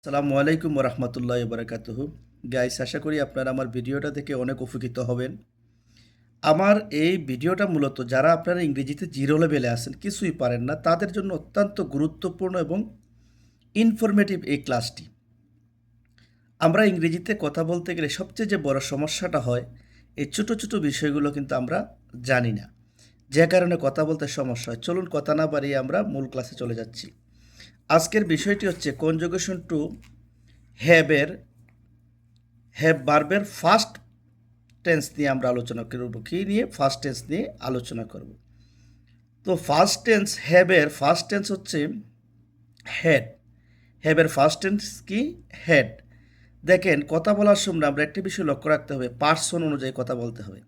আসসালামু আলাইকুম রহমতুল্লাহ বারাকাতুহু। গাইস, আশা করি আপনারা আমার ভিডিওটা দেখে অনেক উপকৃত হবেন। আমার এই ভিডিওটা মূলত যারা আপনারা ইংরেজিতে জিরো লেভেলে আছেন, কিছুই পারেন না, তাদের জন্য অত্যন্ত গুরুত্বপূর্ণ এবং ইনফরমেটিভ এই ক্লাসটি। আমরা ইংরেজিতে কথা বলতে গেলে সবচেয়ে যে বড় সমস্যাটা হয়, এই ছোটো ছোটো বিষয়গুলো কিন্তু আমরা জানি না, যে কারণে কথা বলতে সমস্যা হয়। চলুন কথা না বাড়িয়ে আমরা মূল ক্লাসে চলে যাচ্ছি। আজকের বিষয়টি হচ্ছে কনজুগেশন টু হ্যাবের ভার্বের ফার্স্ট টেন্স নিয়ে আমরা আলোচনা করব। কী নিয়ে? ফার্স্ট টেন্স নিয়ে আলোচনা করব। তো ফার্স্ট টেন্স হ্যাবের ফার্স্ট টেন্স হচ্ছে হেড। হ্যাবের ফার্স্ট টেন্স কি? হেড। দেখেন, কথা বলার সময় আমরা একটা বিষয় লক্ষ্য রাখতে হবে, পার্সন অনুযায়ী কথা বলতে হবে।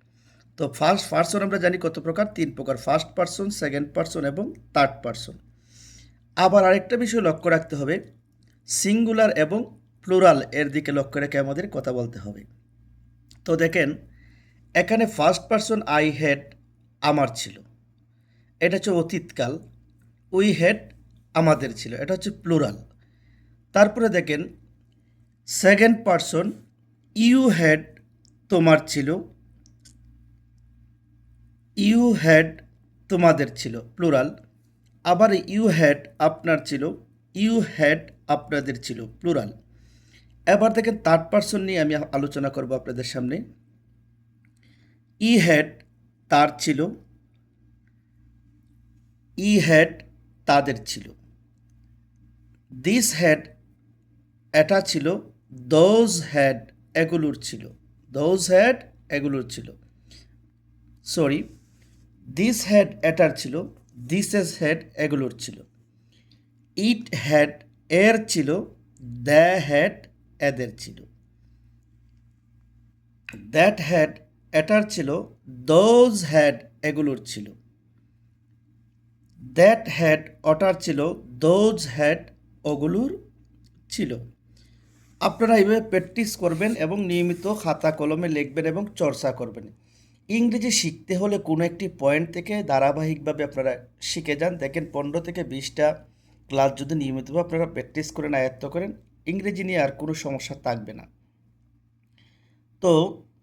তো পার্সন আমরা জানি কত প্রকার? 3 প্রকার: ফার্স্ট পার্সন, সেকেন্ড পার্সন এবং থার্ড পার্সন। আবার আরেকটা বিষয় লক্ষ্য রাখতে হবে, সিঙ্গুলার এবং প্লুরাল এর দিকে লক্ষ্য রেখে আমাদের কথা বলতে হবে। তো দেখেন, এখানে ফার্স্ট পার্সন আই হ্যাড, আমার ছিল, এটা হচ্ছে অতীতকাল। উই হ্যাড, আমাদের ছিল, এটা হচ্ছে প্লুরাল। তারপরে দেখেন সেকেন্ড পার্সন ইউ হ্যাড, তোমার ছিল, ইউ হ্যাড, তোমাদের ছিল, প্লুরাল। আবার ইউ হ্যাড, আপনার ছিল, ইউ হ্যাড, আপনাদের ছিল, প্লুরাল। এবার দেখেন থার্ড পার্সন নিয়ে আমি আলোচনা করব আপনাদের সামনে। ই হ্যাড, তার ছিল, ই হ্যাড, তাদের ছিল। দিস হ্যাড, এটা ছিল, দোজ হ্যাড, এগুলোর ছিল, দোজ হ্যাড, এগুলোর ছিল। সরি, দিস হ্যাড, এটার ছিল, দিস এস হ্যাড, এগুলোর ছিল। ইট হ্যাড, এর ছিল, দ্য হ্যাড, এদের ছিল। দ্যাট হ্যাড, এটার ছিল, দোজ হ্যাড, এগুলোর ছিল। দ্যাট হ্যাড, ওটার ছিল, দোজ হ্যাড, ওগুলোর ছিল। আপনারা এইভাবে প্র্যাকটিস করবেন এবং নিয়মিত খাতা কলমে লিখবেন এবং চর্চা করবেন। ইংরেজি শিখতে হলে কোনো একটি পয়েন্ট থেকে ধারাবাহিকভাবে আপনারা শিখে যান। দেখেন, 15 থেকে 20টা ক্লাস যদি নিয়মিতভাবে আপনারা প্র্যাকটিস করেন, আয়ত্ত করেন, ইংরেজি নিয়ে আর কোনো সমস্যা থাকবে না। তো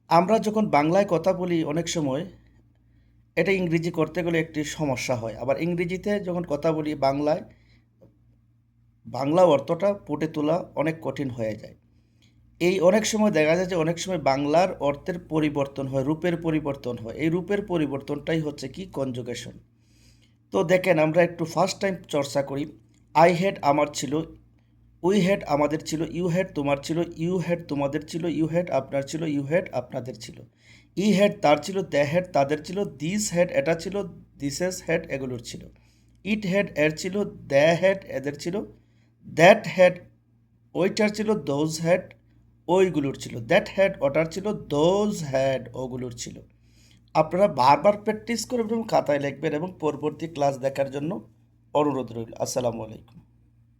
আমরা যখন বাংলায় কথা বলি, অনেক সময় এটা ইংরেজি করতে গেলে একটি সমস্যা হয়। আবার ইংরেজিতে যখন কথা বলি বাংলায়, বাংলা অর্থটা ফুটে তোলা অনেক কঠিন হয়ে যায়। এই অনেক সময় দেখা যায় যে অনেক সময় বাংলার অর্থের পরিবর্তন হয়, রূপের পরিবর্তন হয়। এই রূপের পরিবর্তনটাই হচ্ছে কি? কনজুগেশন। তো দেখেন, আমরা একটু ফার্স্ট টাইম চর্চা করি। আই হ্যাড, আমার ছিল, উই হ্যাড, আমাদের ছিল, ইউ হ্যাড, তোমার ছিল, ইউ হ্যাড, তোমাদের ছিল, ইউ হ্যাড, আপনার ছিল, ইউ হ্যাড, আপনাদের ছিল। ই হ্যাড, তার ছিল, দ্য হ্যাড, তাদের ছিল, দিস হ্যাড, এটা ছিল, দিসেস হ্যাড, এগুলোর ছিল। ইট হ্যাড, এর ছিল, দ্য হ্যাড, এদের ছিল। দ্যাট হ্যাড, ওইটার ছিল, দোজ হ্যাড, ওইগুলোর ছিল। দ্যাট হ্যাড, ওটার ছিল, দোজ হ্যাড, ওগুলোর ছিল। আপনারা বারবার প্র্যাকটিস করবেন এবং খাতায় লিখবেন এবং পরবর্তী ক্লাস দেখার জন্য অনুরোধ রইল। আসসালামু আলাইকুম।